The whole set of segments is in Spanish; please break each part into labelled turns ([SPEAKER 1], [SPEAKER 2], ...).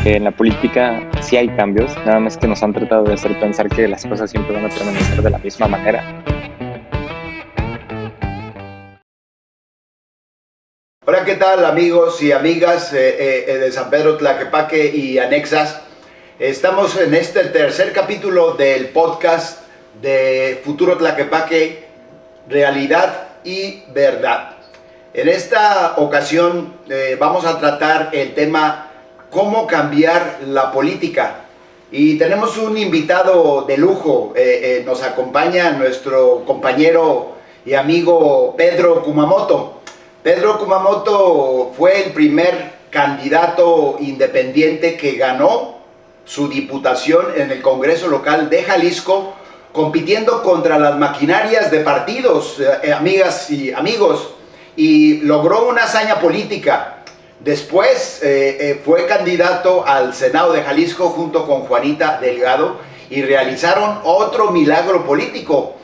[SPEAKER 1] En la política sí hay cambios, nada más que nos han tratado de hacer pensar que las cosas siempre van a permanecer de la misma manera.
[SPEAKER 2] Hola, ¿qué tal amigos y amigas de San Pedro Tlaquepaque y anexas? Estamos en este tercer capítulo del podcast de Futuro Tlaquepaque, Realidad y Verdad. En esta ocasión vamos a tratar el tema cómo cambiar la política. Y tenemos un invitado de lujo, nos acompaña nuestro compañero y amigo Pedro Kumamoto. Pedro Kumamoto fue el primer candidato independiente que ganó su diputación en el Congreso local de Jalisco, compitiendo contra las maquinarias de partidos, amigas y amigos, y logró una hazaña política. Después fue candidato al Senado de Jalisco junto con Juanita Delgado y realizaron otro milagro político.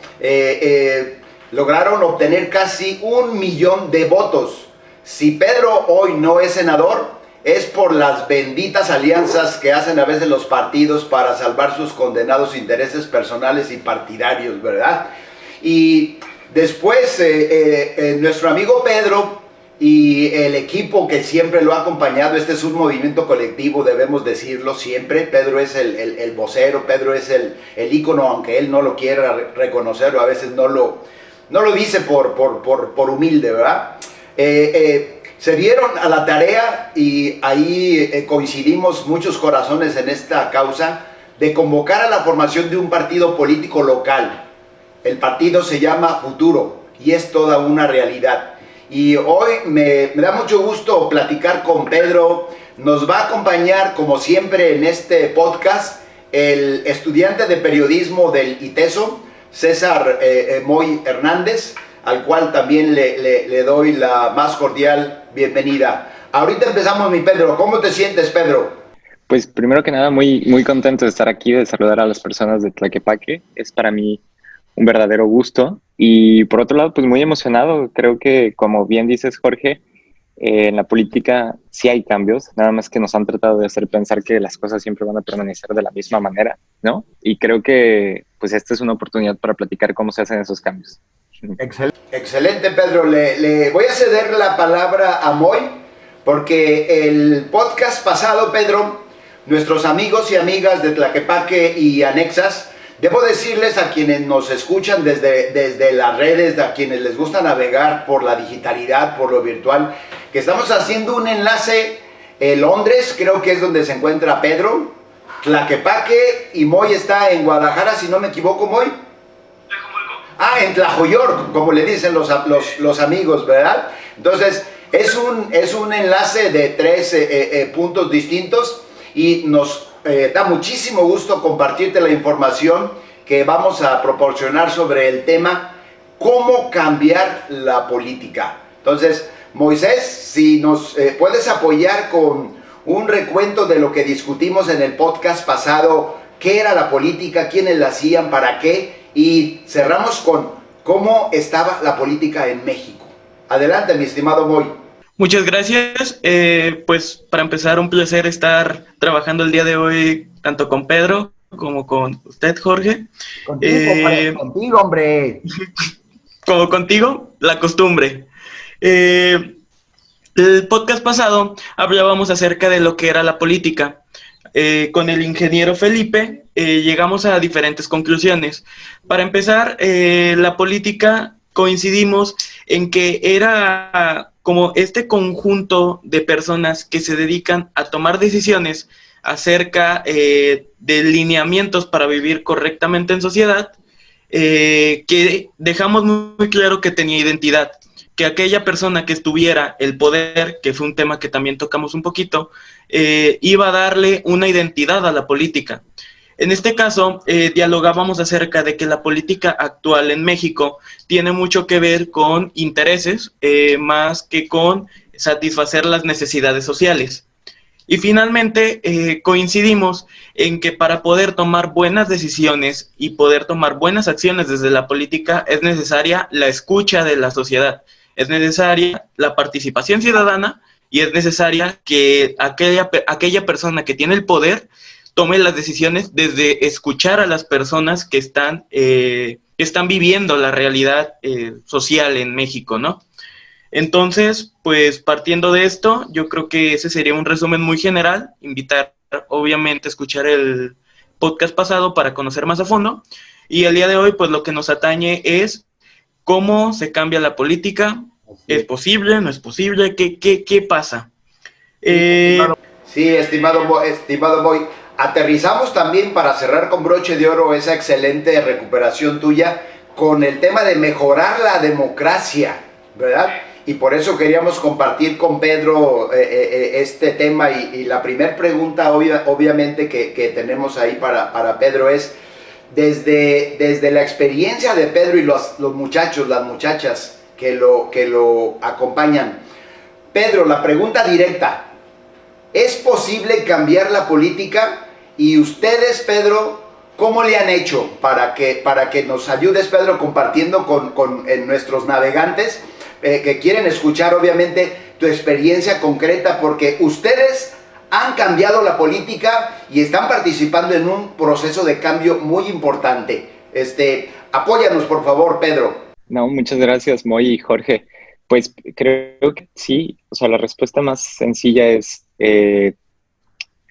[SPEAKER 2] Lograron obtener casi 1 millón de votos. Si Pedro hoy no es senador, es por las benditas alianzas que hacen a veces los partidos para salvar sus condenados intereses personales y partidarios, ¿verdad? Y después nuestro amigo Pedro y el equipo que siempre lo ha acompañado, este es un movimiento colectivo, debemos decirlo siempre. Pedro es el vocero, Pedro es el ícono, aunque él no lo quiera reconocer o a veces no lo dice por humilde, ¿verdad? Se dieron a la tarea y ahí coincidimos muchos corazones en esta causa de convocar a la formación de un partido político local. El partido se llama Futuro y es toda una realidad. Y hoy me da mucho gusto platicar con Pedro. Nos va a acompañar, como siempre en este podcast, el estudiante de periodismo del ITESO, César Moy Hernández, al cual también le doy la más cordial bienvenida. Ahorita empezamos, mi Pedro. ¿Cómo te sientes, Pedro?
[SPEAKER 1] Pues primero que nada, muy contento de estar aquí, de saludar a las personas de Tlaquepaque. Es para mí un verdadero gusto. Y por otro lado, pues muy emocionado. Creo que, como bien dices, Jorge, en la política sí hay cambios, nada más que nos han tratado de hacer pensar que las cosas siempre van a permanecer de la misma manera, ¿no? Y creo que pues esta es una oportunidad para platicar cómo se hacen esos cambios.
[SPEAKER 2] Excelente, Pedro. Le voy a ceder la palabra a Moy, porque el podcast pasado, Pedro, nuestros amigos y amigas de Tlaquepaque y anexas, debo decirles a quienes nos escuchan desde las redes, a quienes les gusta navegar por la digitalidad, por lo virtual, que estamos haciendo un enlace en Londres, creo que es donde se encuentra Pedro, Tlaquepaque, y Moy está en Guadalajara, si no me equivoco, Moy. En Tlajoyork, como le dicen los amigos, ¿verdad? Entonces, es un enlace de 3 puntos distintos y nos da muchísimo gusto compartirte la información que vamos a proporcionar sobre el tema cómo cambiar la política. Entonces, Moisés, si nos puedes apoyar con un recuento de lo que discutimos en el podcast pasado, qué era la política, quiénes la hacían, para qué, y cerramos con cómo estaba la política en México. Adelante, mi estimado Moy.
[SPEAKER 3] Muchas gracias. Pues para empezar, un placer estar trabajando el día de hoy, tanto con Pedro como con usted, Jorge.
[SPEAKER 2] Contigo, hombre.
[SPEAKER 3] Como contigo, la costumbre. El podcast pasado hablábamos acerca de lo que era la política. Con el ingeniero Felipe llegamos a diferentes conclusiones. Para empezar, la política coincidimos en que era como este conjunto de personas que se dedican a tomar decisiones acerca de lineamientos para vivir correctamente en sociedad, que dejamos muy claro que tenía identidad, que aquella persona que estuviera el poder, que fue un tema que también tocamos un poquito, iba a darle una identidad a la política. En este caso, dialogábamos acerca de que la política actual en México tiene mucho que ver con intereses, más que con satisfacer las necesidades sociales. Y finalmente coincidimos en que para poder tomar buenas decisiones y poder tomar buenas acciones desde la política es necesaria la escucha de la sociedad, es necesaria la participación ciudadana y es necesaria que aquella persona que tiene el poder tome las decisiones desde escuchar a las personas que están viviendo la realidad social en México, ¿no? Entonces, pues partiendo de esto, yo creo que ese sería un resumen muy general, invitar obviamente a escuchar el podcast pasado para conocer más a fondo, y el día de hoy pues lo que nos atañe es cómo se cambia la política, ¿es posible, no es posible? ¿Qué pasa?
[SPEAKER 2] Sí, estimado Boy, aterrizamos también para cerrar con broche de oro esa excelente recuperación tuya con el tema de mejorar la democracia, ¿verdad? Y por eso queríamos compartir con Pedro este tema y la primera pregunta obviamente que tenemos ahí para Pedro es, desde la experiencia de Pedro y los muchachos, las muchachas que lo acompañan, Pedro, la pregunta directa, ¿es posible cambiar la política? Y ustedes, Pedro, ¿cómo le han hecho para que nos ayudes, Pedro, compartiendo con nuestros navegantes que quieren escuchar, obviamente, tu experiencia concreta? Porque ustedes han cambiado la política y están participando en un proceso de cambio muy importante. Apóyanos, por favor, Pedro.
[SPEAKER 1] No, muchas gracias, Moy y Jorge. Pues creo que sí, o sea, la respuesta más sencilla es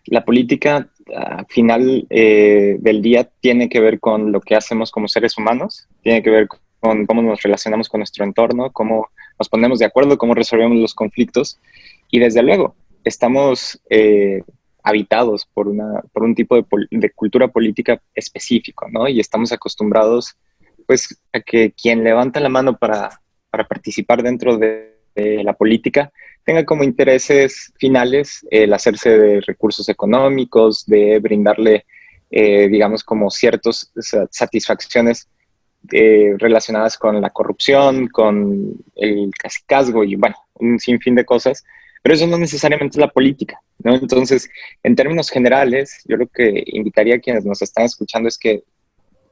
[SPEAKER 1] la política al final del día tiene que ver con lo que hacemos como seres humanos, tiene que ver con cómo nos relacionamos con nuestro entorno, cómo nos ponemos de acuerdo, cómo resolvemos los conflictos y desde luego estamos habitados por un tipo de cultura política específico, ¿no? Y estamos acostumbrados pues a que quien levanta la mano para participar dentro de la política tenga como intereses finales el hacerse de recursos económicos, de brindarle, digamos, como ciertas satisfacciones relacionadas con la corrupción, con el cacicazgo y, bueno, un sinfín de cosas, pero eso no necesariamente es la política, ¿no? Entonces, en términos generales, yo lo que invitaría a quienes nos están escuchando es que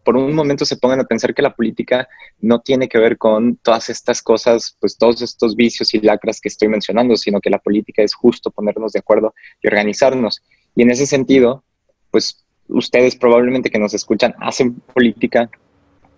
[SPEAKER 1] por un momento se pongan a pensar que la política no tiene que ver con todas estas cosas, pues todos estos vicios y lacras que estoy mencionando, sino que la política es justo ponernos de acuerdo y organizarnos. Y en ese sentido, pues ustedes probablemente que nos escuchan hacen política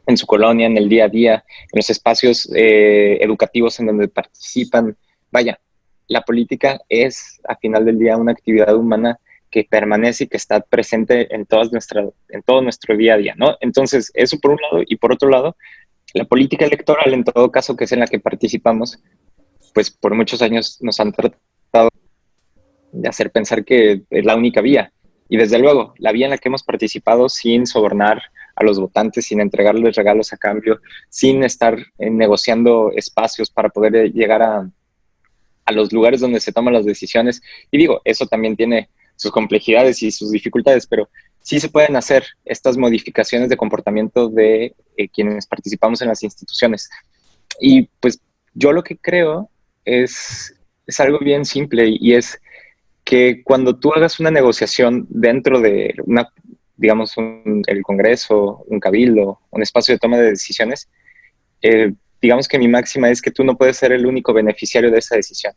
[SPEAKER 1] en su colonia, en el día a día, en los espacios educativos en donde participan. Vaya, la política es, a final del día, una actividad humana que permanece y que está presente en todo nuestro día a día, ¿no? Entonces, eso por un lado, y por otro lado, la política electoral, en todo caso, que es en la que participamos, pues por muchos años nos han tratado de hacer pensar que es la única vía. Y desde luego, la vía en la que hemos participado sin sobornar a los votantes, sin entregarles regalos a cambio, sin estar negociando espacios para poder llegar a los lugares donde se toman las decisiones. Y digo, eso también tiene sus complejidades y sus dificultades, pero sí se pueden hacer estas modificaciones de comportamiento de quienes participamos en las instituciones. Y pues yo lo que creo es algo bien simple y es que cuando tú hagas una negociación dentro de digamos, el Congreso, un cabildo, un espacio de toma de decisiones, digamos que mi máxima es que tú no puedes ser el único beneficiario de esa decisión.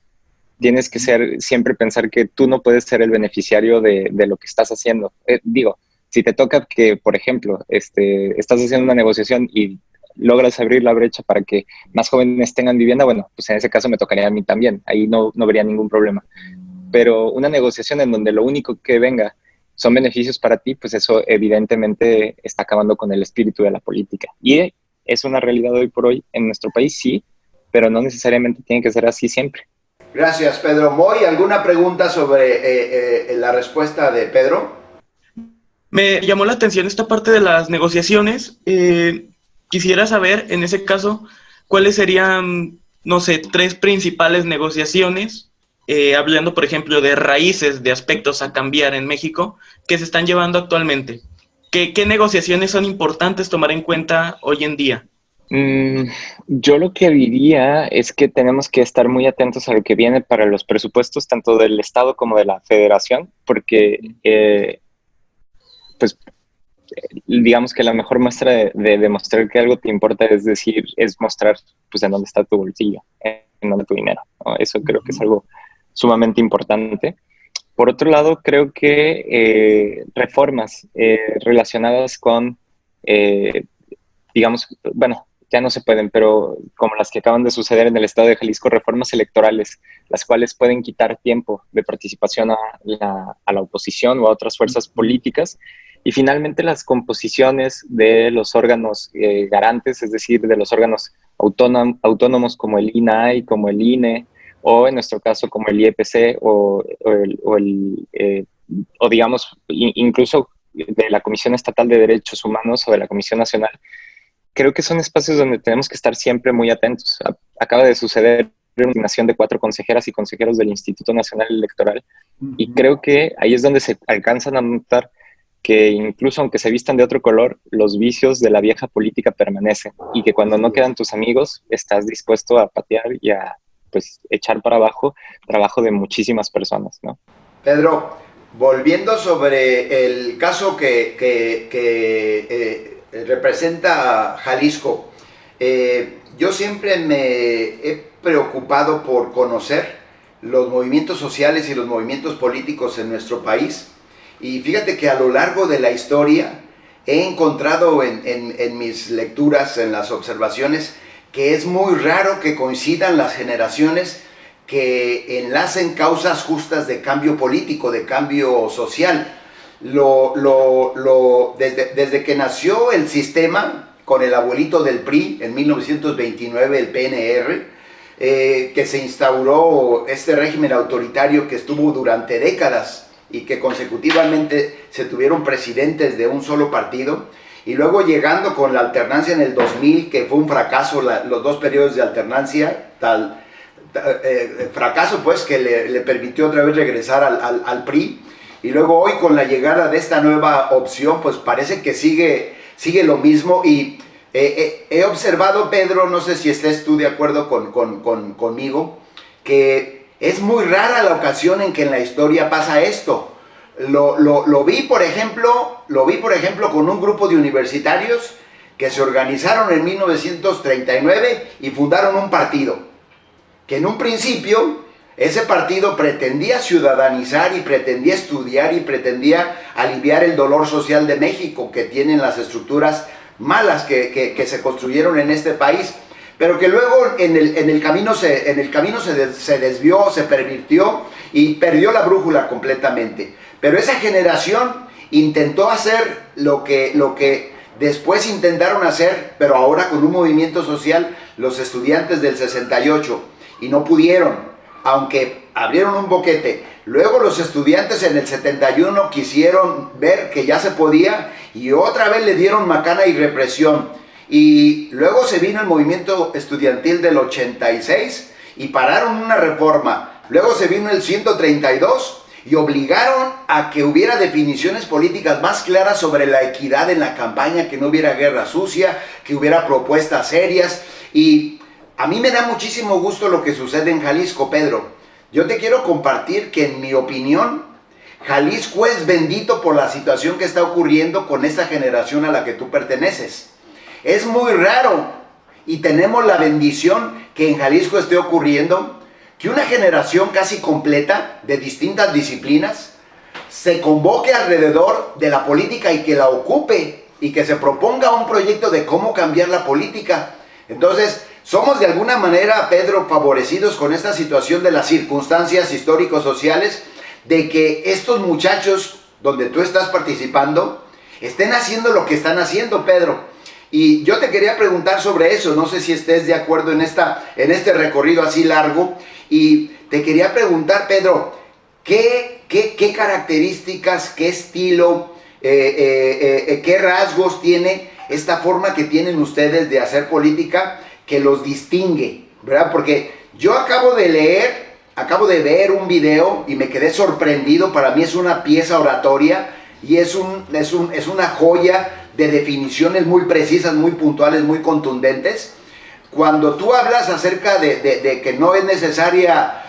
[SPEAKER 1] Tienes que siempre pensar que tú no puedes ser el beneficiario de lo que estás haciendo. Digo, si te toca que, por ejemplo, estás haciendo una negociación y logras abrir la brecha para que más jóvenes tengan vivienda, bueno, pues en ese caso me tocaría a mí también. Ahí no vería ningún problema. Pero una negociación en donde lo único que venga son beneficios para ti, pues eso evidentemente está acabando con el espíritu de la política. Y es una realidad hoy por hoy en nuestro país, sí, pero no necesariamente tiene que ser así siempre.
[SPEAKER 2] Gracias, Pedro. Moy, ¿alguna pregunta sobre la respuesta de Pedro?
[SPEAKER 3] Me llamó la atención esta parte de las negociaciones. Quisiera saber, en ese caso, cuáles serían, no sé, 3 principales negociaciones, hablando, por ejemplo, de raíces, de aspectos a cambiar en México, que se están llevando actualmente. ¿Qué negociaciones son importantes tomar en cuenta hoy en día?
[SPEAKER 1] Yo lo que diría es que tenemos que estar muy atentos a lo que viene para los presupuestos, tanto del Estado como de la Federación, porque pues digamos que la mejor muestra de demostrar que algo te importa es mostrar pues en dónde está tu bolsillo, en dónde está tu dinero, ¿no? Eso creo que es algo sumamente importante. Por otro lado, creo que reformas relacionadas con, eh, digamos, bueno, ya no se pueden, pero como las que acaban de suceder en el estado de Jalisco, reformas electorales, las cuales pueden quitar tiempo de participación a la oposición o a otras fuerzas políticas. Y finalmente las composiciones de los órganos garantes, es decir, de los órganos autónomos como el INAI, como el INE, o en nuestro caso como el IEPC o digamos incluso de la Comisión Estatal de Derechos Humanos o de la Comisión Nacional. Creo que son espacios donde tenemos que estar siempre muy atentos. Acaba de suceder una designación de 4 consejeras y consejeros del Instituto Nacional Electoral y creo que ahí es donde se alcanzan a notar que incluso aunque se vistan de otro color, los vicios de la vieja política permanecen y que cuando no quedan tus amigos, estás dispuesto a patear y a pues echar para abajo trabajo de muchísimas personas, ¿no?
[SPEAKER 2] Pedro, volviendo sobre el caso que representa Jalisco, yo siempre me he preocupado por conocer los movimientos sociales y los movimientos políticos en nuestro país. Y fíjate que a lo largo de la historia he encontrado en mis lecturas, en las observaciones, que es muy raro que coincidan las generaciones que enlacen causas justas de cambio político, de cambio social. Desde que nació el sistema, con el abuelito del PRI, en 1929, el PNR, que se instauró este régimen autoritario que estuvo durante décadas y que consecutivamente se tuvieron presidentes de un solo partido, y luego llegando con la alternancia en el 2000, que fue un fracaso, los 2 periodos de alternancia, fracaso pues que le permitió otra vez regresar al PRI, y luego hoy con la llegada de esta nueva opción, pues parece que sigue lo mismo. Y he observado, Pedro, no sé si estés tú de acuerdo conmigo, que es muy rara la ocasión en que en la historia pasa esto. Lo vi, por ejemplo, con un grupo de universitarios que se organizaron en 1939 y fundaron un partido, que en un principio ese partido pretendía ciudadanizar y pretendía estudiar y pretendía aliviar el dolor social de México que tienen las estructuras malas que se construyeron en este país, pero que luego en el camino se desvió, se pervirtió y perdió la brújula completamente. Pero esa generación intentó hacer lo que después intentaron hacer, pero ahora con un movimiento social, los estudiantes del 68, y no pudieron, aunque abrieron un boquete. Luego los estudiantes en el 71 quisieron ver que ya se podía y otra vez le dieron macana y represión. Y luego se vino el movimiento estudiantil del 86 y pararon una reforma. Luego se vino el 132 y obligaron a que hubiera definiciones políticas más claras sobre la equidad en la campaña, que no hubiera guerra sucia, que hubiera propuestas serias. Y a mí me da muchísimo gusto lo que sucede en Jalisco, Pedro. Yo te quiero compartir que, en mi opinión, Jalisco es bendito por la situación que está ocurriendo con esta generación a la que tú perteneces. Es muy raro y tenemos la bendición que en Jalisco esté ocurriendo que una generación casi completa de distintas disciplinas se convoque alrededor de la política y que la ocupe y que se proponga un proyecto de cómo cambiar la política. Entonces, somos de alguna manera, Pedro, favorecidos con esta situación de las circunstancias histórico-sociales, de que estos muchachos, donde tú estás participando, estén haciendo lo que están haciendo, Pedro. Y yo te quería preguntar sobre eso, no sé si estés de acuerdo en este recorrido así largo, y te quería preguntar, Pedro, ¿qué características, qué estilo, qué rasgos tiene esta forma que tienen ustedes de hacer política que los distingue, ¿verdad? Porque yo acabo de ver un video y me quedé sorprendido. Para mí es una pieza oratoria y es una joya de definiciones muy precisas, muy puntuales, muy contundentes. Cuando tú hablas acerca de que no es necesaria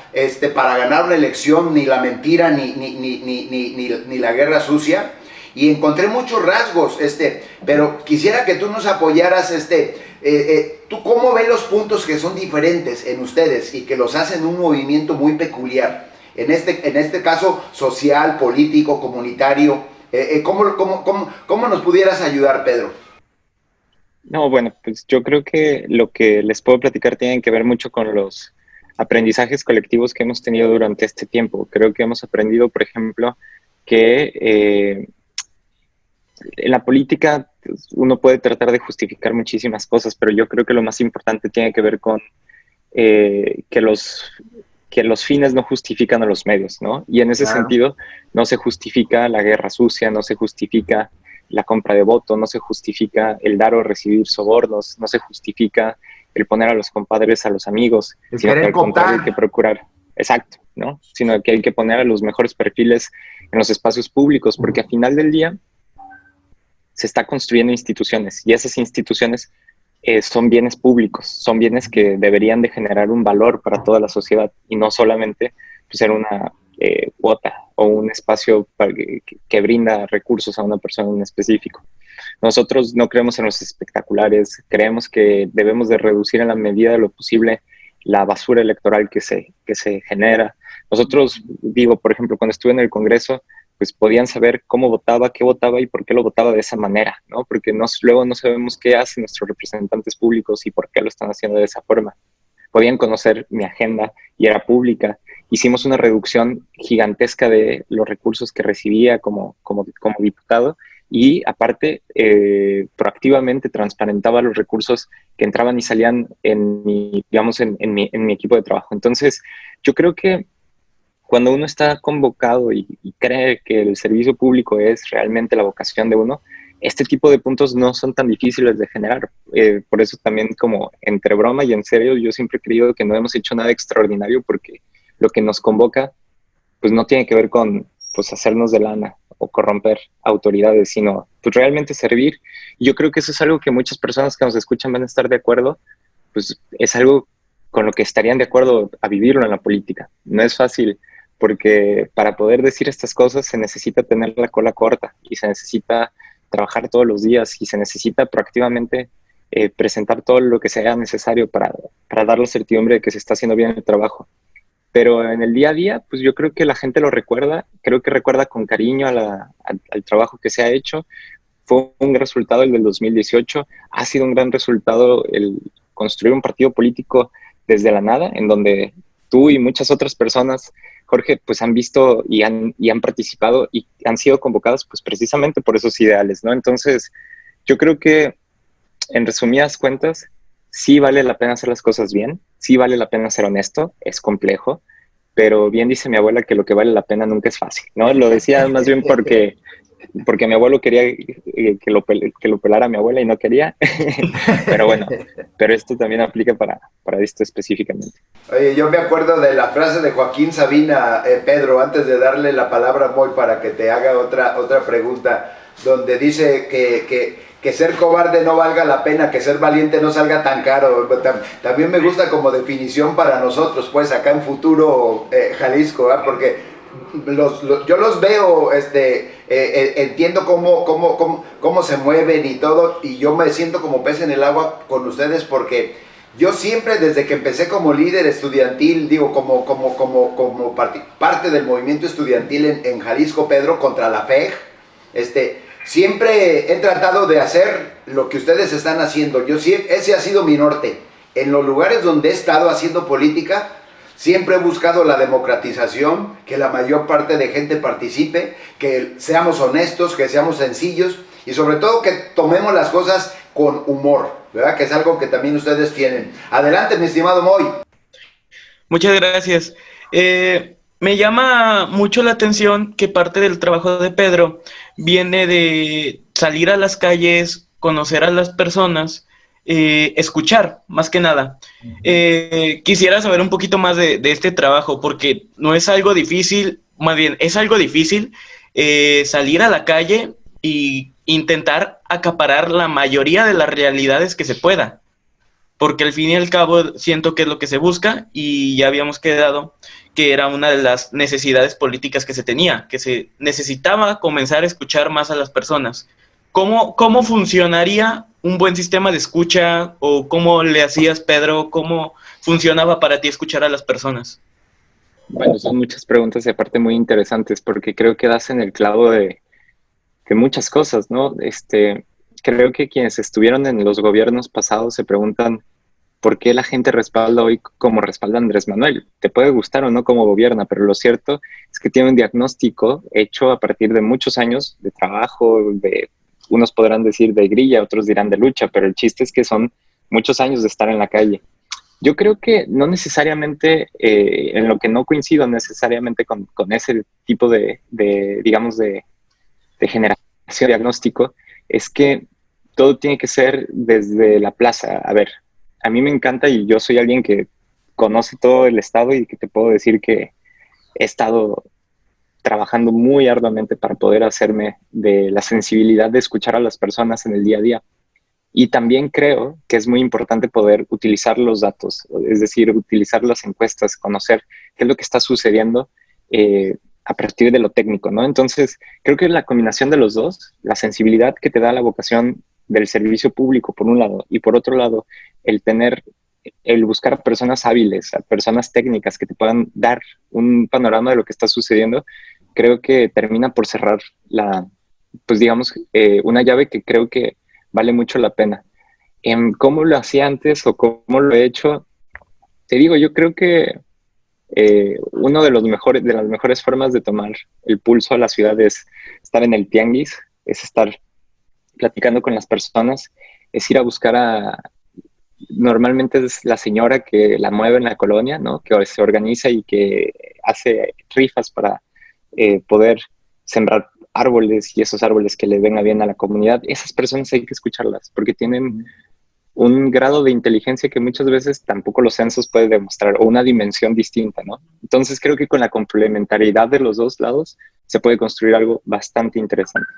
[SPEAKER 2] para ganar una elección ni la mentira ni la guerra sucia, y encontré muchos rasgos, pero quisiera que tú nos apoyaras, ¿tú cómo ves los puntos que son diferentes en ustedes y que los hacen un movimiento muy peculiar? en este caso social, político, comunitario. ¿Cómo nos pudieras ayudar, Pedro?
[SPEAKER 1] No, bueno, pues yo creo que lo que les puedo platicar tiene que ver mucho con los aprendizajes colectivos que hemos tenido durante este tiempo. Creo que hemos aprendido, por ejemplo, que en la política pues, uno puede tratar de justificar muchísimas cosas, pero yo creo que lo más importante tiene que ver con que los fines no justifican a los medios, ¿no? Y en ese sentido no se justifica la guerra sucia, no se justifica la compra de voto, no se justifica el dar o recibir sobornos, no se justifica el poner a los compadres a los amigos, sino que al contrario hay que procurar, exacto, ¿no? Sino que hay que poner a los mejores perfiles en los espacios públicos, porque al final del día se está construyendo instituciones y esas instituciones son bienes públicos, son bienes que deberían de generar un valor para toda la sociedad y no solamente pues, ser una cuota o un espacio que brinda recursos a una persona en específico. Nosotros no creemos en los espectaculares, creemos que debemos de reducir en la medida de lo posible la basura electoral que se genera. Nosotros, digo, por ejemplo, cuando estuve en el Congreso, pues podían saber cómo votaba, qué votaba y por qué lo votaba de esa manera, ¿no? Porque luego no sabemos qué hacen nuestros representantes públicos y por qué lo están haciendo de esa forma. Podían conocer mi agenda y era pública. Hicimos una reducción gigantesca de los recursos que recibía como diputado y aparte proactivamente transparentaba los recursos que entraban y salían en mi equipo de trabajo. Entonces, yo creo que cuando uno está convocado y cree que el servicio público es realmente la vocación de uno, este tipo de puntos no son tan difíciles de generar. Por eso también como entre broma y en serio, yo siempre he creído que no hemos hecho nada extraordinario porque lo que nos convoca pues no tiene que ver con pues hacernos de lana o corromper autoridades, sino pues realmente servir. Y yo creo que eso es algo que muchas personas que nos escuchan van a estar de acuerdo, pues es algo con lo que estarían de acuerdo a vivirlo en la política. No es fácil porque para poder decir estas cosas se necesita tener la cola corta y se necesita trabajar todos los días y se necesita proactivamente presentar todo lo que sea necesario para dar la certidumbre de que se está haciendo bien el trabajo. Pero en el día a día, pues yo creo que la gente lo recuerda, creo que recuerda con cariño al trabajo que se ha hecho. Fue un gran resultado el del 2018, ha sido un gran resultado el construir un partido político desde la nada, en donde tú y muchas otras personas, Jorge, pues han visto y han participado y han sido convocadas pues precisamente por esos ideales, ¿no? Entonces, yo creo que en resumidas cuentas, sí vale la pena hacer las cosas bien, sí vale la pena ser honesto, es complejo, pero bien dice mi abuela que lo que vale la pena nunca es fácil, ¿no? Lo decía más bien porque mi abuelo quería que lo pelara mi abuela y no quería, pero bueno, pero esto también aplica para esto específicamente.
[SPEAKER 2] Oye, yo me acuerdo de la frase de Joaquín Sabina, Pedro, antes de darle la palabra a Moy para que te haga otra pregunta, donde dice que ser cobarde no valga la pena, que ser valiente no salga tan caro. También me gusta como definición para nosotros, pues acá en Futuro Jalisco, ¿eh? Porque yo los veo, entiendo cómo se mueven y todo, y yo me siento como pez en el agua con ustedes porque yo siempre desde que empecé como líder estudiantil, digo, como parte del movimiento estudiantil en Jalisco, Pedro, contra la FEJ, siempre he tratado de hacer lo que ustedes están haciendo. Ese ha sido mi norte. En los lugares donde he estado haciendo política, siempre he buscado la democratización, que la mayor parte de gente participe, que seamos honestos, que seamos sencillos y sobre todo que tomemos las cosas con humor, ¿verdad? Que es algo que también ustedes tienen. Adelante, mi estimado Moy.
[SPEAKER 3] Muchas gracias. Me llama mucho la atención que parte del trabajo de Pedro viene de salir a las calles, conocer a las personas, escuchar, más que nada. Quisiera saber un poquito más de este trabajo, porque no es algo difícil, más bien es algo difícil salir a la calle e intentar acaparar la mayoría de las realidades que se pueda, porque al fin y al cabo siento que es lo que se busca y ya habíamos quedado que era una de las necesidades políticas que se tenía, que se necesitaba comenzar a escuchar más a las personas. ¿Cómo funcionaría un buen sistema de escucha o cómo le hacías, Pedro? ¿Cómo funcionaba para ti escuchar a las personas?
[SPEAKER 1] Bueno, son muchas preguntas y aparte muy interesantes porque creo que das en el clavo de muchas cosas, ¿no? Creo que quienes estuvieron en los gobiernos pasados se preguntan por qué la gente respalda hoy como respalda a Andrés Manuel. Te puede gustar o no cómo gobierna, pero lo cierto es que tiene un diagnóstico hecho a partir de muchos años de trabajo, unos podrán decir de grilla, otros dirán de lucha, pero el chiste es que son muchos años de estar en la calle. Yo creo que no necesariamente, en lo que no coincido necesariamente con ese tipo digamos, de generación de diagnóstico, es que todo tiene que ser desde la plaza. A ver, a mí me encanta y yo soy alguien que conoce todo el estado y que te puedo decir que he estado trabajando muy arduamente para poder hacerme de la sensibilidad de escuchar a las personas en el día a día. Y también creo que es muy importante poder utilizar los datos, es decir, utilizar las encuestas, conocer qué es lo que está sucediendo a partir de lo técnico, ¿no? Entonces, creo que la combinación de los dos, la sensibilidad que te da la vocación del servicio público, por un lado, y por otro lado, el buscar a personas hábiles, a personas técnicas que te puedan dar un panorama de lo que está sucediendo, creo que termina por cerrar pues digamos, una llave que creo que vale mucho la pena. En cómo lo hacía antes o cómo lo he hecho, te digo, yo creo que uno de las mejores formas de tomar el pulso a la ciudad es estar en el tianguis, es estar platicando con las personas, es ir a buscar normalmente es la señora que la mueve en la colonia, ¿no? Que se organiza y que hace rifas para poder sembrar árboles y esos árboles que le venga bien a la comunidad. Esas personas hay que escucharlas porque tienen un grado de inteligencia que muchas veces tampoco los censos pueden demostrar o una dimensión distinta, ¿no? Entonces creo que con la complementariedad de los dos lados se puede construir algo bastante interesante.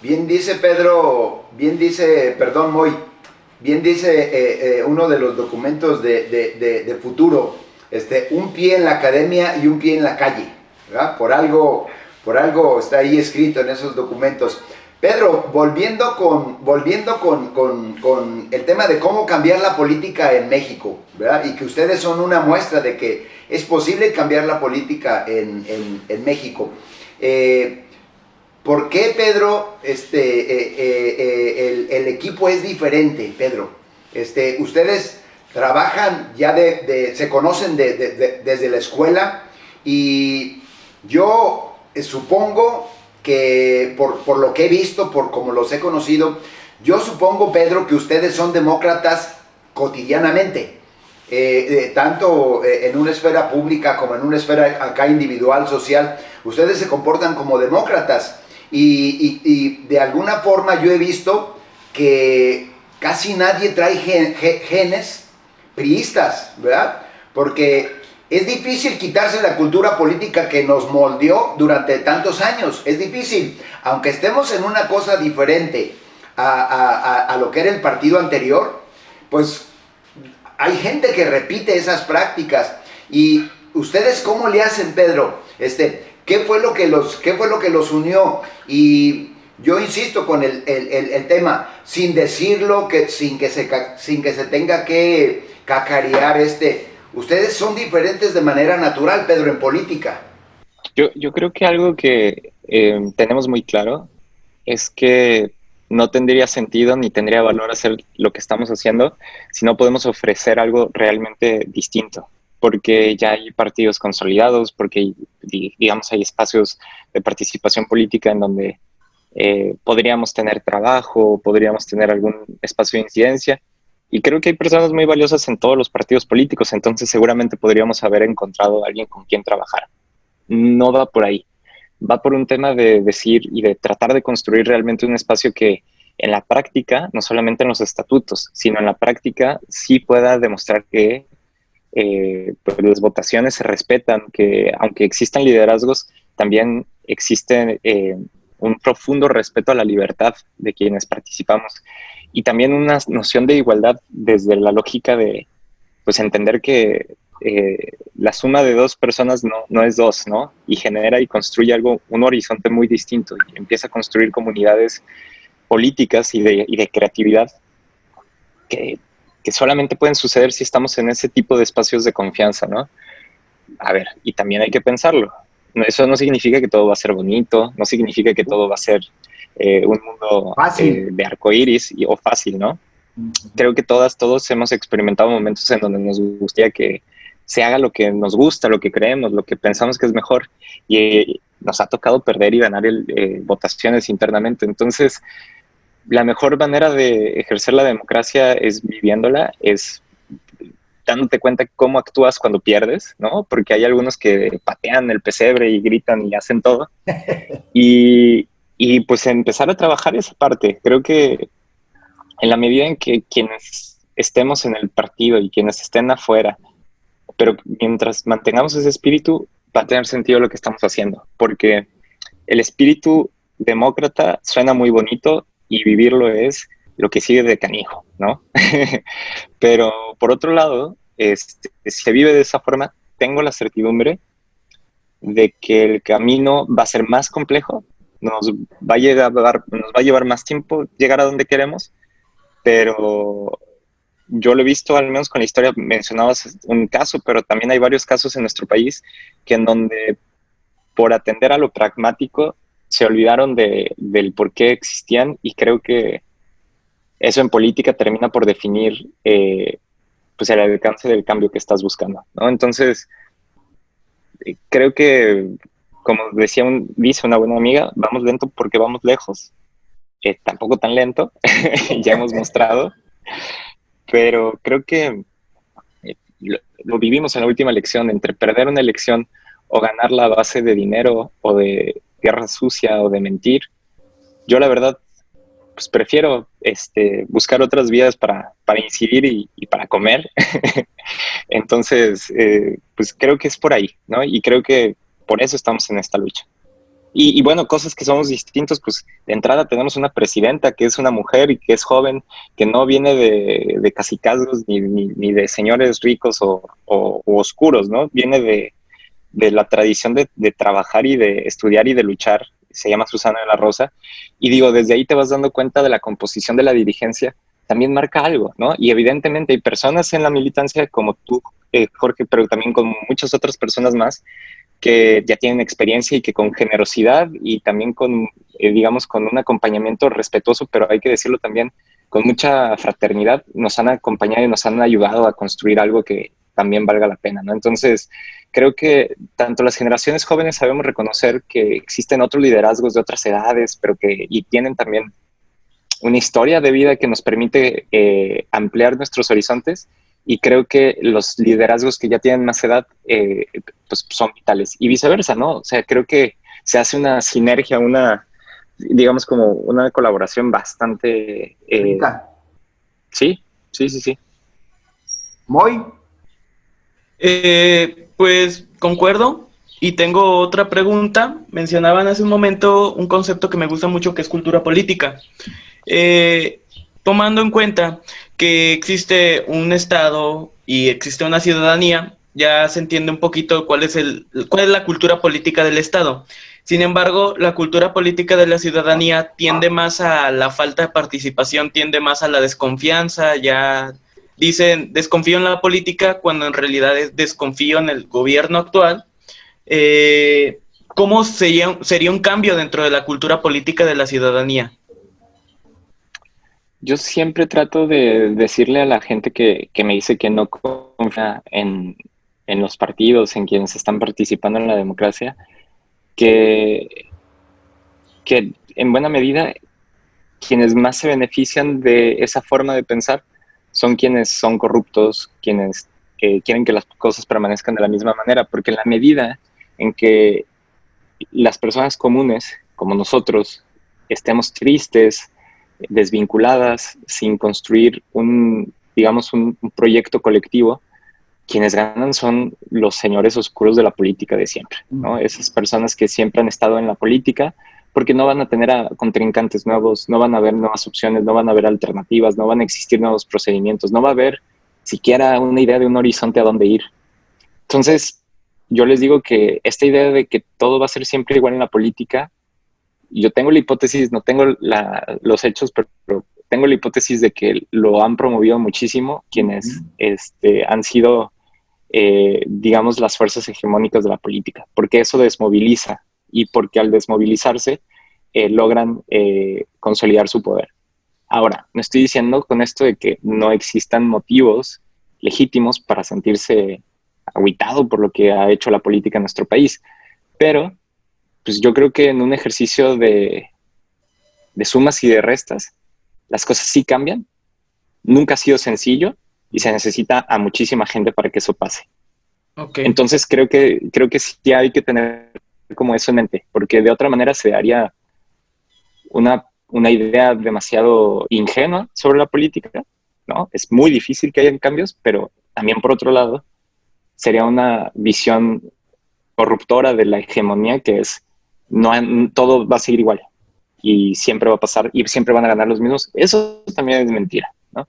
[SPEAKER 2] Bien dice Pedro, bien dice, perdón, Moy, bien dice uno de los documentos de futuro, un pie en la academia y un pie en la calle, ¿verdad? Por algo está ahí escrito en esos documentos. Pedro, volviendo con el tema de cómo cambiar la política en México, ¿verdad? Y que ustedes son una muestra de que es posible cambiar la política en México. ¿Por qué, Pedro, el equipo es diferente, Pedro? Ustedes trabajan ya se conocen desde la escuela y yo supongo que por lo que he visto, por como los he conocido, yo supongo, Pedro, que ustedes son demócratas cotidianamente, tanto en una esfera pública como en una esfera acá individual, social, ustedes se comportan como demócratas. Y de alguna forma yo he visto que casi nadie trae genes priistas, ¿verdad? Porque es difícil quitarse la cultura política que nos moldeó durante tantos años. Es difícil, aunque estemos en una cosa diferente a lo que era el partido anterior, pues hay gente que repite esas prácticas. ¿Y ustedes cómo le hacen, Pedro? ¿Qué fue lo que los unió? Y yo insisto con el tema, sin decirlo, sin que se tenga que cacarear, ustedes son diferentes de manera natural, Pedro, en política.
[SPEAKER 1] Yo creo que algo que tenemos muy claro es que no tendría sentido ni tendría valor hacer lo que estamos haciendo si no podemos ofrecer algo realmente distinto, porque ya hay partidos consolidados, porque digamos hay espacios de participación política en donde podríamos tener trabajo, podríamos tener algún espacio de incidencia. Y creo que hay personas muy valiosas en todos los partidos políticos, entonces seguramente podríamos haber encontrado a alguien con quien trabajar. No va por ahí, va por un tema de decir y de tratar de construir realmente un espacio que en la práctica, no solamente en los estatutos, sino en la práctica sí pueda demostrar que pues las votaciones se respetan, que aunque existan liderazgos, también existe un profundo respeto a la libertad de quienes participamos y también una noción de igualdad desde la lógica de pues entender que la suma de dos personas no es dos, ¿no? Y genera y construye algo, un horizonte muy distinto y empieza a construir comunidades políticas y de creatividad que, que solamente pueden suceder si estamos en ese tipo de espacios de confianza, ¿no? a ver, y también hay que pensarlo. Eso no significa que todo va a ser bonito, no significa que todo va a ser un mundo
[SPEAKER 2] Fácil.
[SPEAKER 1] de arcoíris o fácil, ¿no? Creo que todos hemos experimentado momentos en donde nos gustaría que se haga lo que nos gusta, lo que creemos, lo que pensamos que es mejor, y nos ha tocado perder y ganar votaciones internamente. Entonces, la mejor manera de ejercer la democracia es viviéndola, es dándote cuenta cómo actúas cuando pierdes, ¿no? Porque hay algunos que patean el pesebre y gritan y hacen todo. Y pues empezar a trabajar esa parte. Creo que en la medida en que quienes estemos en el partido y quienes estén afuera, pero mientras mantengamos ese espíritu, va a tener sentido lo que estamos haciendo, porque el espíritu demócrata suena muy bonito y vivirlo es lo que sigue de canijo, ¿no? Pero por otro lado, si se vive de esa forma, tengo la certidumbre de que el camino va a ser más complejo, nos va a llevar más tiempo llegar a donde queremos, pero yo lo he visto, al menos con la historia, mencionabas un caso, pero también hay varios casos en nuestro país que en donde por atender a lo pragmático se olvidaron del por qué existían, y creo que eso en política termina por definir pues el alcance del cambio que estás buscando, ¿no? Entonces, creo que, como dice una buena amiga, vamos lento porque vamos lejos, tampoco tan lento, ya hemos mostrado, pero creo que lo vivimos en la última elección, entre perder una elección o ganarla a base de dinero o de guerra sucia o de mentir. Yo la verdad, pues prefiero buscar otras vías para incidir y para comer. Entonces, pues creo que es por ahí, ¿no? Y creo que por eso estamos en esta lucha. Y bueno, cosas que somos distintos, pues de entrada tenemos una presidenta que es una mujer y que es joven, que no viene de cacicazgos ni de señores ricos o oscuros, ¿no? Viene de la tradición de trabajar y de estudiar y de luchar. Se llama Susana de la Rosa. Y digo, desde ahí te vas dando cuenta de la composición de la dirigencia, también marca algo, ¿no? Y evidentemente hay personas en la militancia como tú, Jorge, pero también como muchas otras personas más que ya tienen experiencia y que con generosidad y también con, digamos, con un acompañamiento respetuoso, pero hay que decirlo también, con mucha fraternidad, nos han acompañado y nos han ayudado a construir algo que también valga la pena, ¿no? Entonces, creo que tanto las generaciones jóvenes sabemos reconocer que existen otros liderazgos de otras edades, pero y tienen también una historia de vida que nos permite ampliar nuestros horizontes, y creo que los liderazgos que ya tienen más edad pues son vitales y viceversa, ¿no? O sea, creo que se hace una sinergia, digamos como una colaboración bastante... sí, sí, sí, sí.
[SPEAKER 2] ¿Moy?
[SPEAKER 3] Pues concuerdo y tengo otra pregunta. Mencionaban hace un momento un concepto que me gusta mucho, que es cultura política. Tomando en cuenta que existe un Estado y existe una ciudadanía, ya se entiende un poquito cuál es la cultura política del Estado. Sin embargo, la cultura política de la ciudadanía tiende más a la falta de participación, tiende más a la desconfianza. Ya dicen desconfío en la política cuando en realidad es desconfío en el gobierno actual. ¿Cómo sería un cambio dentro de la cultura política de la ciudadanía?
[SPEAKER 1] Yo siempre trato de decirle a la gente que me dice que no confía en los partidos, en quienes están participando en la democracia, que, que en buena medida quienes más se benefician de esa forma de pensar son quienes son corruptos, quienes quieren que las cosas permanezcan de la misma manera, porque en la medida en que las personas comunes, como nosotros, estemos tristes, desvinculadas, sin construir digamos, un proyecto colectivo, quienes ganan son los señores oscuros de la política de siempre, ¿no? Esas personas que siempre han estado en la política porque no van a tener contrincantes nuevos, no van a haber nuevas opciones, no van a haber alternativas, no van a existir nuevos procedimientos, no va a haber siquiera una idea de un horizonte a dónde ir. Entonces, yo les digo que esta idea de que todo va a ser siempre igual en la política, yo tengo la hipótesis, no tengo los hechos, pero tengo la hipótesis de que lo han promovido muchísimo quienes han sido digamos, las fuerzas hegemónicas de la política, porque eso desmoviliza y porque al desmovilizarse logran consolidar su poder. Ahora, no estoy diciendo con esto de que no existan motivos legítimos para sentirse agüitado por lo que ha hecho la política en nuestro país, pero pues yo creo que en un ejercicio de sumas y de restas, las cosas sí cambian. Nunca ha sido sencillo y se necesita a muchísima gente para que eso pase.
[SPEAKER 3] Okay.
[SPEAKER 1] Entonces creo que sí hay que tener como eso en mente, porque de otra manera se daría una idea demasiado ingenua sobre la política, ¿no? Es muy difícil que hayan cambios, pero también por otro lado sería una visión corruptora de la hegemonía que es no todo va a seguir igual y siempre va a pasar y siempre van a ganar los mismos. Eso también es mentira, ¿no?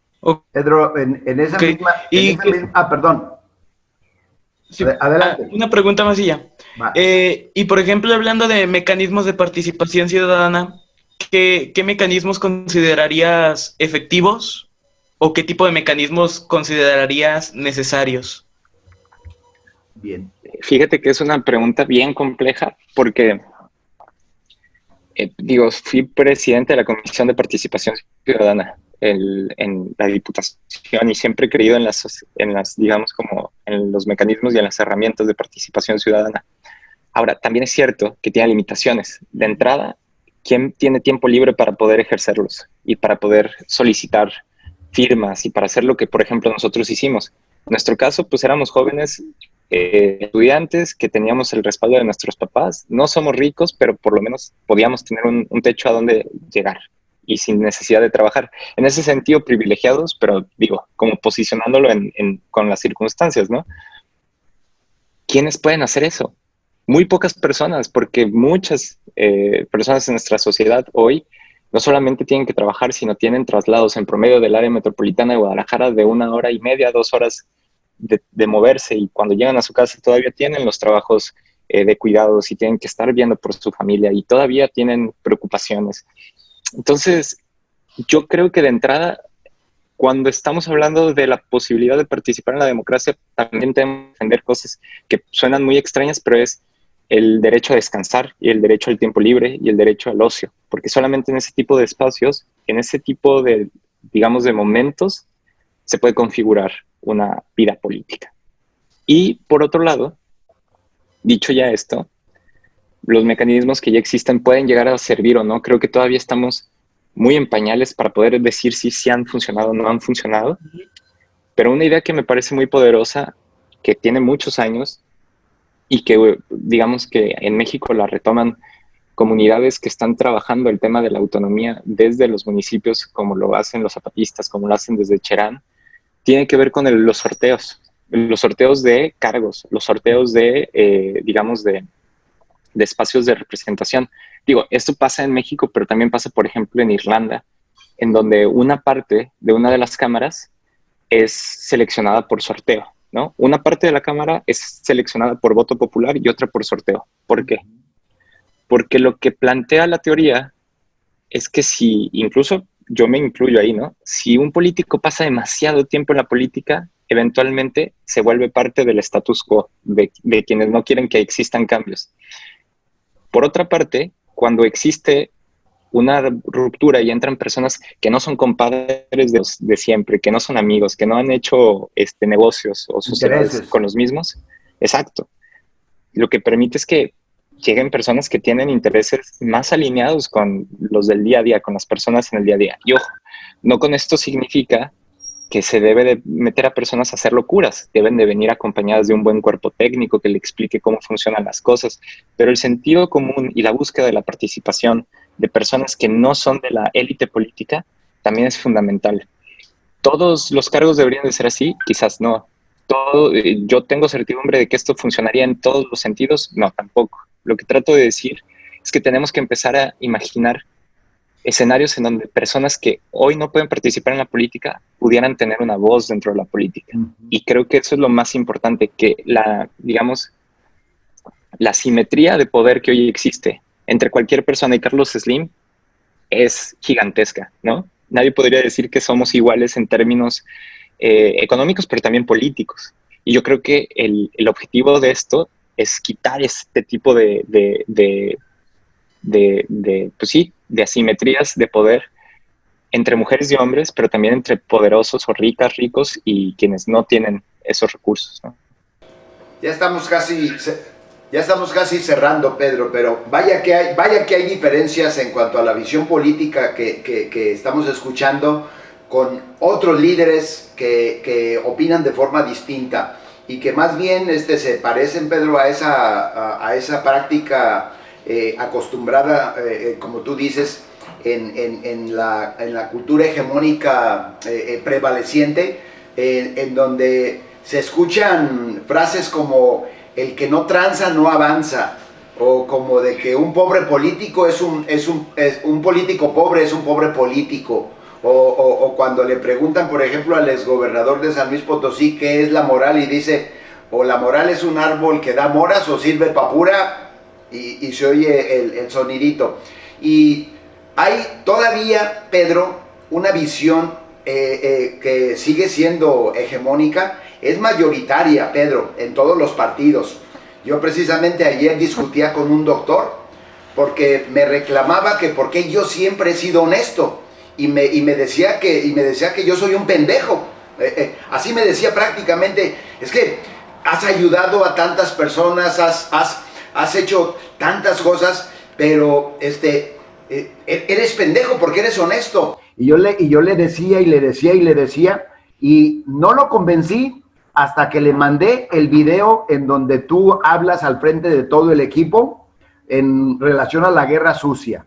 [SPEAKER 2] Pedro, en esa
[SPEAKER 3] Okay.
[SPEAKER 2] misma... perdón.
[SPEAKER 3] Sí,
[SPEAKER 2] Adelante.
[SPEAKER 3] una pregunta más y ya. Y por ejemplo, hablando de mecanismos de participación ciudadana, ¿qué mecanismos considerarías efectivos o qué tipo de mecanismos considerarías necesarios?
[SPEAKER 2] Bien.
[SPEAKER 1] Fíjate que es una pregunta bien compleja porque, fui presidente de la Comisión de Participación Ciudadana en la Diputación y siempre he creído en las, digamos, como en los mecanismos y en las herramientas de participación ciudadana. Ahora, también es cierto que tiene limitaciones. De entrada, ¿quién tiene tiempo libre para poder ejercerlos y para poder solicitar firmas y para hacer lo que, por ejemplo, nosotros hicimos? En nuestro caso, pues éramos jóvenes estudiantes que teníamos el respaldo de nuestros papás. No somos ricos, pero por lo menos podíamos tener un techo a donde llegar y sin necesidad de trabajar. En ese sentido, privilegiados, pero digo, como posicionándolo con las circunstancias, ¿no? ¿Quiénes pueden hacer eso? Muy pocas personas, porque muchas personas en nuestra sociedad hoy no solamente tienen que trabajar, sino tienen traslados en promedio del área metropolitana de Guadalajara de 1 hora y media, 2 horas de moverse, y cuando llegan a su casa todavía tienen los trabajos de cuidados y tienen que estar viendo por su familia y todavía tienen preocupaciones. Entonces, yo creo que de entrada, cuando estamos hablando de la posibilidad de participar en la democracia, también tenemos que defender cosas que suenan muy extrañas, pero es el derecho a descansar y el derecho al tiempo libre y el derecho al ocio, porque solamente en ese tipo de espacios, en ese tipo de, digamos, de momentos, se puede configurar una vida política. Y por otro lado, dicho ya esto, los mecanismos que ya existen pueden llegar a servir o no. Creo que todavía estamos muy en pañales para poder decir si han funcionado o no han funcionado, pero una idea que me parece muy poderosa, que tiene muchos años y que digamos que en México la retoman comunidades que están trabajando el tema de la autonomía desde los municipios, como lo hacen los zapatistas, como lo hacen desde Cherán, tiene que ver con los sorteos de cargos, los sorteos de, digamos, de espacios de representación. Digo, esto pasa en México, pero también pasa, por ejemplo, en Irlanda, en donde una parte de una de las cámaras es seleccionada por sorteo, ¿no? Una parte de la cámara es seleccionada por voto popular y otra por sorteo. ¿Por qué? Porque lo que plantea la teoría es que si, incluso yo me incluyo ahí, ¿no? Si un político pasa demasiado tiempo en la política, eventualmente se vuelve parte del status quo, de quienes no quieren que existan cambios. Por otra parte, cuando existe una ruptura y entran personas que no son compadres de siempre, que no son amigos, que no han hecho negocios o sociedades con los mismos, exacto. Lo que permite es que lleguen personas que tienen intereses más alineados con los del día a día, con las personas en el día a día. Y ojo, no con esto significa que se debe de meter a personas a hacer locuras, deben de venir acompañadas de un buen cuerpo técnico que le explique cómo funcionan las cosas, pero el sentido común y la búsqueda de la participación de personas que no son de la élite política también es fundamental. ¿Todos los cargos deberían de ser así? Quizás no. ¿Yo tengo certidumbre de que esto funcionaría en todos los sentidos? No, tampoco. Lo que trato de decir es que tenemos que empezar a imaginar escenarios en donde personas que hoy no pueden participar en la política pudieran tener una voz dentro de la política. Y creo que eso es lo más importante, que digamos, la simetría de poder que hoy existe entre cualquier persona y Carlos Slim es gigantesca, ¿no? Nadie podría decir que somos iguales en términos económicos, pero también políticos. Y yo creo que el objetivo de esto es quitar este tipo pues sí, de asimetrías de poder entre mujeres y hombres, pero también entre poderosos o ricas, ricos y quienes no tienen esos recursos, ¿no?
[SPEAKER 2] Ya estamos casi, ya estamos casi cerrando, Pedro, pero vaya que hay diferencias en cuanto a la visión política que estamos escuchando con otros líderes que opinan de forma distinta y que más bien se parecen, Pedro, a esa práctica acostumbrada, como tú dices, en la cultura hegemónica prevaleciente, en donde se escuchan frases como el que no tranza no avanza, o como de que un pobre político es un político pobre, es un pobre político, o cuando le preguntan, por ejemplo, al exgobernador de San Luis Potosí qué es la moral y dice, o la moral es un árbol que da moras o sirve pa' pura, y se oye el sonidito. Y hay todavía, Pedro, una visión que sigue siendo hegemónica, es mayoritaria, Pedro, en todos los partidos. Yo precisamente ayer discutía con un doctor porque me reclamaba que por qué yo siempre he sido honesto y me decía que yo soy un pendejo. Así me decía prácticamente, es que has ayudado a tantas personas, has hecho tantas cosas, pero eres pendejo porque eres honesto. Y yo le decía y no lo convencí hasta que le mandé el video en donde tú hablas al frente de todo el equipo en relación a la guerra sucia,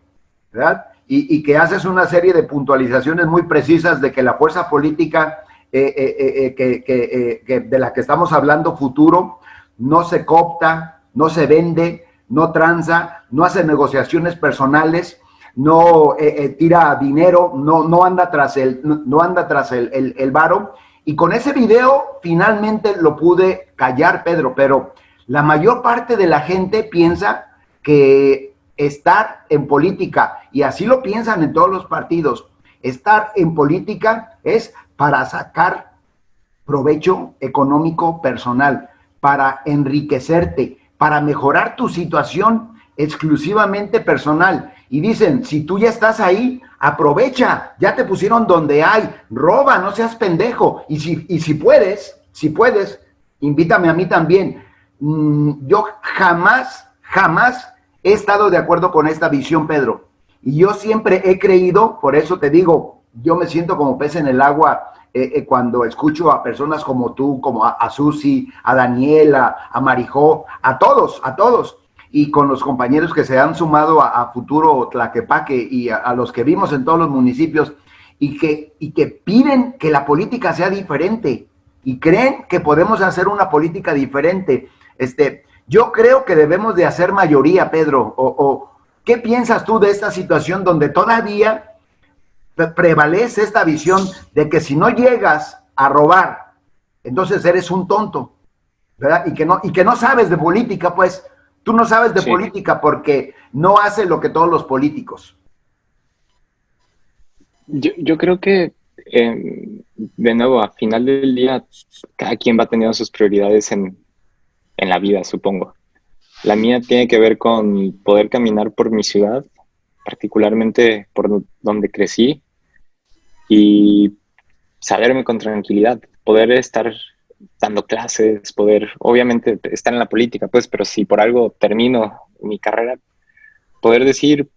[SPEAKER 2] ¿verdad? Y que haces una serie de puntualizaciones muy precisas de que la fuerza política de la que estamos hablando futuro no se coopta, no se vende, no tranza, no hace negociaciones personales, no tira dinero, no anda tras el varo. Y con ese video finalmente lo pude callar, Pedro, pero la mayor parte de la gente piensa que estar en política, y así lo piensan en todos los partidos, estar en política es para sacar provecho económico personal, para enriquecerte, para mejorar tu situación exclusivamente personal. Y dicen, si tú ya estás ahí, aprovecha, ya te pusieron donde hay, roba, no seas pendejo. Y si puedes, invítame a mí también. Yo jamás he estado de acuerdo con esta visión, Pedro. Y yo siempre he creído, por eso te digo, yo me siento como pez en el agua cuando escucho a personas como tú, como a Susi, a Daniela, a Marijó, a todos, y con los compañeros que se han sumado a Futuro Tlaquepaque y a los que vimos en todos los municipios, y que piden que la política sea diferente, y creen que podemos hacer una política diferente. Yo creo que debemos de hacer mayoría, Pedro, ¿qué piensas tú de esta situación donde todavía prevalece esta visión de que si no llegas a robar, entonces eres un tonto, ¿verdad? Y que no sabes de política, pues tú no sabes de política porque no haces lo que todos los políticos.
[SPEAKER 1] Yo creo que, de nuevo, a final del día, cada quien va teniendo sus prioridades en la vida, supongo. La mía tiene que ver con poder caminar por mi ciudad, particularmente por donde crecí, y saberme con tranquilidad, poder estar dando clases, poder, obviamente, estar en la política, pues, pero si por algo termino mi carrera, poder decir,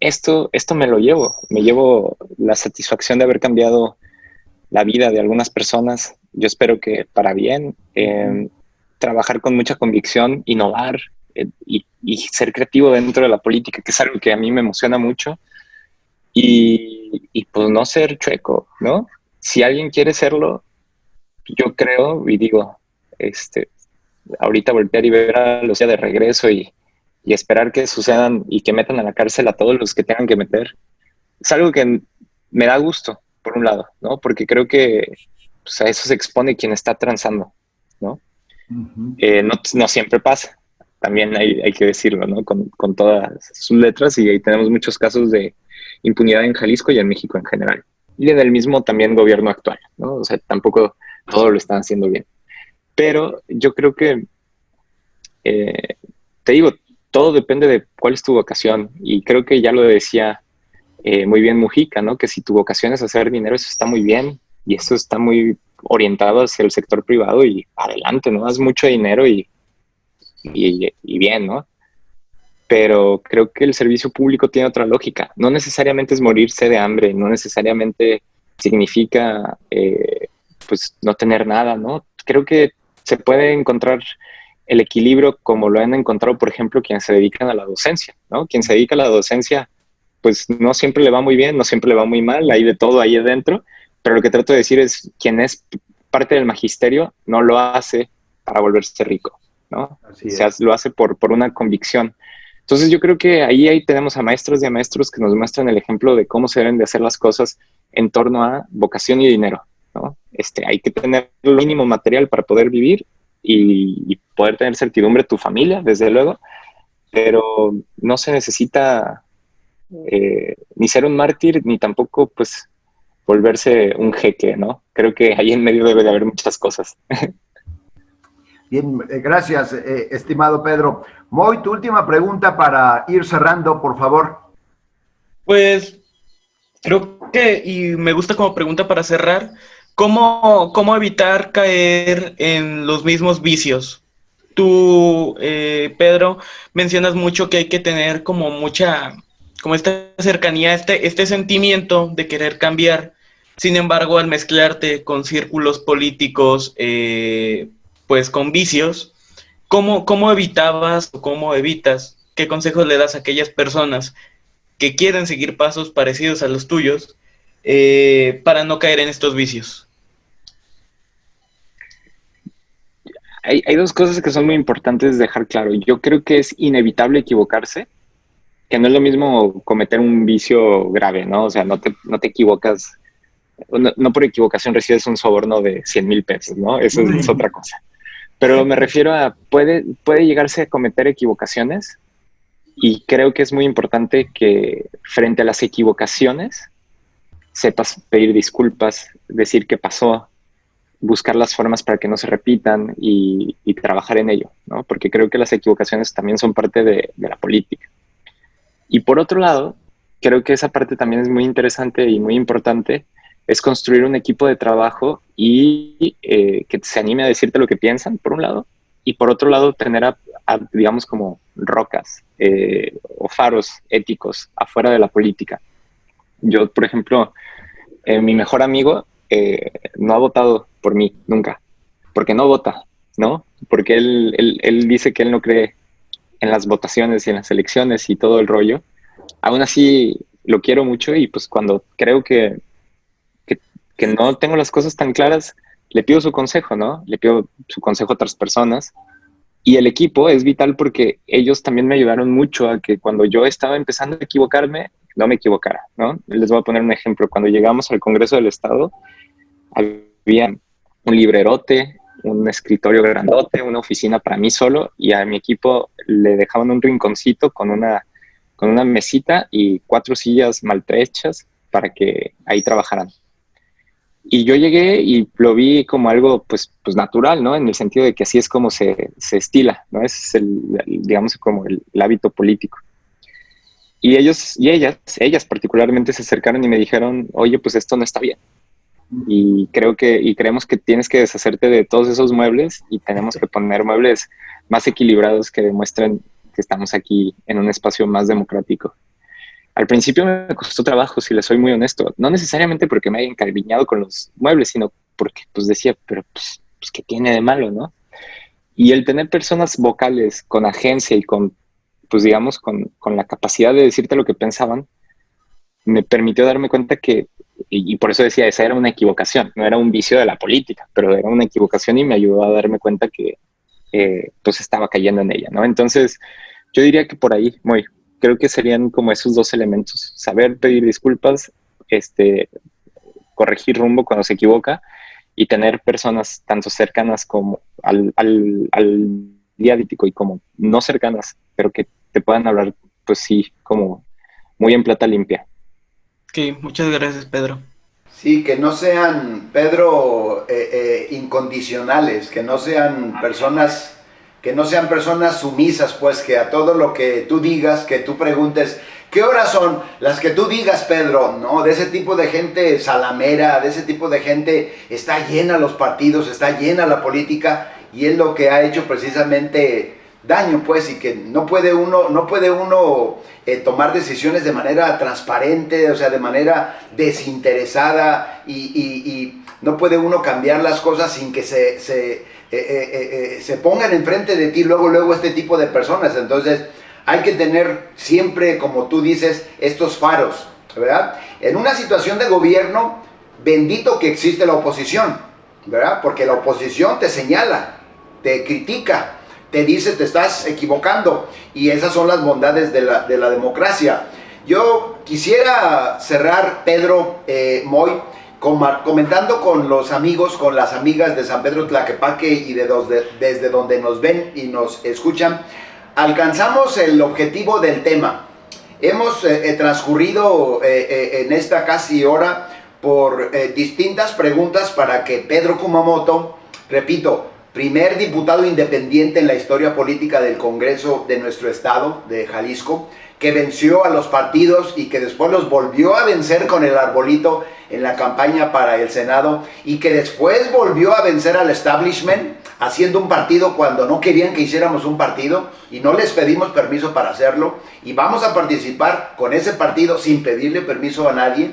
[SPEAKER 1] esto me llevo la satisfacción de haber cambiado la vida de algunas personas, yo espero que para bien, trabajar con mucha convicción, innovar y ser creativo dentro de la política, que es algo que a mí me emociona mucho, y pues no ser chueco, ¿no? Si alguien quiere serlo, yo creo y digo, ahorita voltear y ver a los días de regreso y esperar que sucedan y que metan a la cárcel a todos los que tengan que meter, es algo que me da gusto, por un lado, ¿no? Porque creo que pues, a eso se expone quien está transando, ¿no?
[SPEAKER 2] Uh-huh.
[SPEAKER 1] No siempre pasa, también hay que decirlo, ¿no? Con todas sus letras, y ahí tenemos muchos casos de impunidad en Jalisco y en México en general. Y en el mismo también gobierno actual, ¿no? O sea, tampoco todo lo están haciendo bien. Pero yo creo que, te digo, todo depende de cuál es tu vocación. Y creo que ya lo decía muy bien Mujica, ¿no? Que si tu vocación es hacer dinero, eso está muy bien. Y eso está muy orientado hacia el sector privado y adelante, ¿no? Haz mucho dinero y bien, ¿no? Pero creo que el servicio público tiene otra lógica. No necesariamente es morirse de hambre, no necesariamente significa pues no tener nada, ¿no? Creo que se puede encontrar el equilibrio como lo han encontrado, por ejemplo, quienes se dedican a la docencia, ¿no? Quien se dedica a la docencia, pues no siempre le va muy bien, no siempre le va muy mal, hay de todo ahí adentro, pero lo que trato de decir es, quien es parte del magisterio no lo hace para volverse rico, ¿no?
[SPEAKER 2] Así
[SPEAKER 1] O sea,
[SPEAKER 2] es.
[SPEAKER 1] lo hace por una convicción. Entonces yo creo que ahí tenemos a maestros y a maestros que nos muestran el ejemplo de cómo se deben de hacer las cosas en torno a vocación y dinero, ¿no? Hay que tener el mínimo material para poder vivir y poder tener certidumbre tu familia, desde luego, pero no se necesita ni ser un mártir, ni tampoco pues volverse un jeque, ¿no? Creo que ahí en medio debe de haber muchas cosas.
[SPEAKER 2] Bien, gracias, estimado Pedro. Moy, tu última pregunta para ir cerrando, por favor.
[SPEAKER 3] Pues creo que, y me gusta como pregunta para cerrar, ¿cómo evitar caer en los mismos vicios? Tú, Pedro, mencionas mucho que hay que tener como mucha, como esta cercanía, este sentimiento de querer cambiar. Sin embargo, al mezclarte con círculos políticos, pues con vicios, ¿cómo evitabas o cómo evitas? ¿Qué consejos le das a aquellas personas que quieren seguir pasos parecidos a los tuyos para no caer en estos vicios?
[SPEAKER 1] Hay dos cosas que son muy importantes dejar claro. Yo creo que es inevitable equivocarse, que no es lo mismo cometer un vicio grave, ¿no? O sea, no te equivocas, no por equivocación recibes un soborno de 100,000 pesos, ¿no? Eso es otra cosa. Pero me refiero a, puede llegarse a cometer equivocaciones y creo que es muy importante que frente a las equivocaciones sepas pedir disculpas, decir qué pasó, buscar las formas para que no se repitan y trabajar en ello, ¿no? Porque creo que las equivocaciones también son parte de la política. Y por otro lado, creo que esa parte también es muy interesante y muy importante, es construir un equipo de trabajo y que se anime a decirte lo que piensan, por un lado, y por otro lado, tener, digamos, como rocas o faros éticos afuera de la política. Yo, por ejemplo, mi mejor amigo no ha votado por mí nunca, porque no vota, ¿no? Porque él dice que él no cree en las votaciones y en las elecciones y todo el rollo. Aún así lo quiero mucho y pues cuando creo que, que no tengo las cosas tan claras, le pido su consejo, ¿no? Le pido su consejo a otras personas. Y el equipo es vital porque ellos también me ayudaron mucho a que cuando yo estaba empezando a equivocarme, no me equivocara, ¿no? Les voy a poner un ejemplo. Cuando llegamos al Congreso del Estado, había un librerote, un escritorio grandote, una oficina para mí solo y a mi equipo le dejaban un rinconcito con una mesita y 4 sillas maltrechas para que ahí trabajaran. Y yo llegué y lo vi como algo pues natural, ¿no? En el sentido de que así es como se estila, ¿no? Es digamos, como el hábito político. Y ellos y ellas particularmente se acercaron y me dijeron, oye, pues esto no está bien. Y creemos que tienes que deshacerte de todos esos muebles y tenemos que poner muebles más equilibrados que demuestren que estamos aquí en un espacio más democrático. Al principio me costó trabajo, si les soy muy honesto, no necesariamente porque me haya encariñado con los muebles, sino porque pues decía, pero pues ¿qué tiene de malo, no? Y el tener personas vocales con agencia y pues digamos, con la capacidad de decirte lo que pensaban, me permitió darme cuenta que, y por eso decía, esa era una equivocación, no era un vicio de la política, pero era una equivocación y me ayudó a darme cuenta que pues estaba cayendo en ella, ¿no? Entonces, yo diría que por ahí, muy, creo que serían como esos dos elementos, saber pedir disculpas, corregir rumbo cuando se equivoca y tener personas tanto cercanas como al dialítico y como no cercanas, pero que te puedan hablar, pues sí, como muy en plata limpia.
[SPEAKER 3] Sí, muchas gracias, Pedro.
[SPEAKER 2] Sí, que no sean, Pedro, incondicionales, que no sean personas sumisas, pues que a todo lo que tú digas, que tú preguntes, ¿qué horas son? Las que tú digas, Pedro, ¿no? De ese tipo de gente salamera, de ese tipo de gente está llena los partidos, está llena la política, y es lo que ha hecho precisamente daño, pues, y que no puede uno tomar decisiones de manera transparente, o sea, de manera desinteresada, y no puede uno cambiar las cosas sin que se pongan enfrente de ti luego este tipo de personas. Entonces hay que tener siempre, como tú dices, estos faros, ¿verdad? En una situación de gobierno, bendito que existe la oposición, ¿verdad? Porque la oposición te señala, te critica, te dice te estás equivocando, y esas son las bondades de la democracia. Yo quisiera cerrar, Pedro, Moy, comentando con los amigos, con las amigas de San Pedro Tlaquepaque y desde donde nos ven y nos escuchan. Alcanzamos el objetivo del tema. Hemos transcurrido en esta casi hora por distintas preguntas para que Pedro Kumamoto, repito, primer diputado independiente en la historia política del Congreso de nuestro estado, de Jalisco, que venció a los partidos y que después los volvió a vencer con el arbolito en la campaña para el Senado, y que después volvió a vencer al establishment haciendo un partido cuando no querían que hiciéramos un partido, y no les pedimos permiso para hacerlo, y vamos a participar con ese partido sin pedirle permiso a nadie.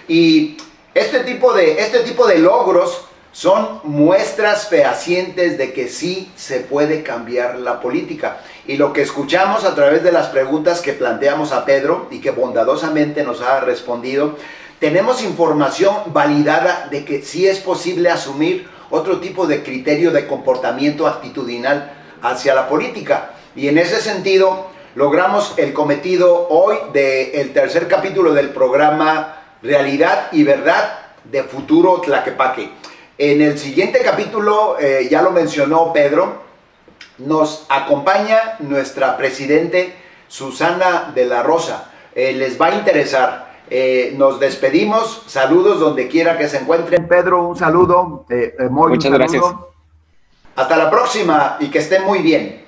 [SPEAKER 2] Y este tipo de logros son muestras fehacientes de que sí se puede cambiar la política. Y lo que escuchamos a través de las preguntas que planteamos a Pedro y que bondadosamente nos ha respondido, tenemos información validada de que sí es posible asumir otro tipo de criterio de comportamiento actitudinal hacia la política. Y en ese sentido, logramos el cometido hoy del tercer capítulo del programa Realidad y Verdad de Futuro Tlaquepaque. En el siguiente capítulo, ya lo mencionó Pedro, nos acompaña nuestra presidente Susana de la Rosa. Les va a interesar. Nos despedimos. Saludos donde quiera que se encuentren. Pedro, un saludo.
[SPEAKER 1] Muchas gracias.
[SPEAKER 2] Hasta la próxima y que estén muy bien.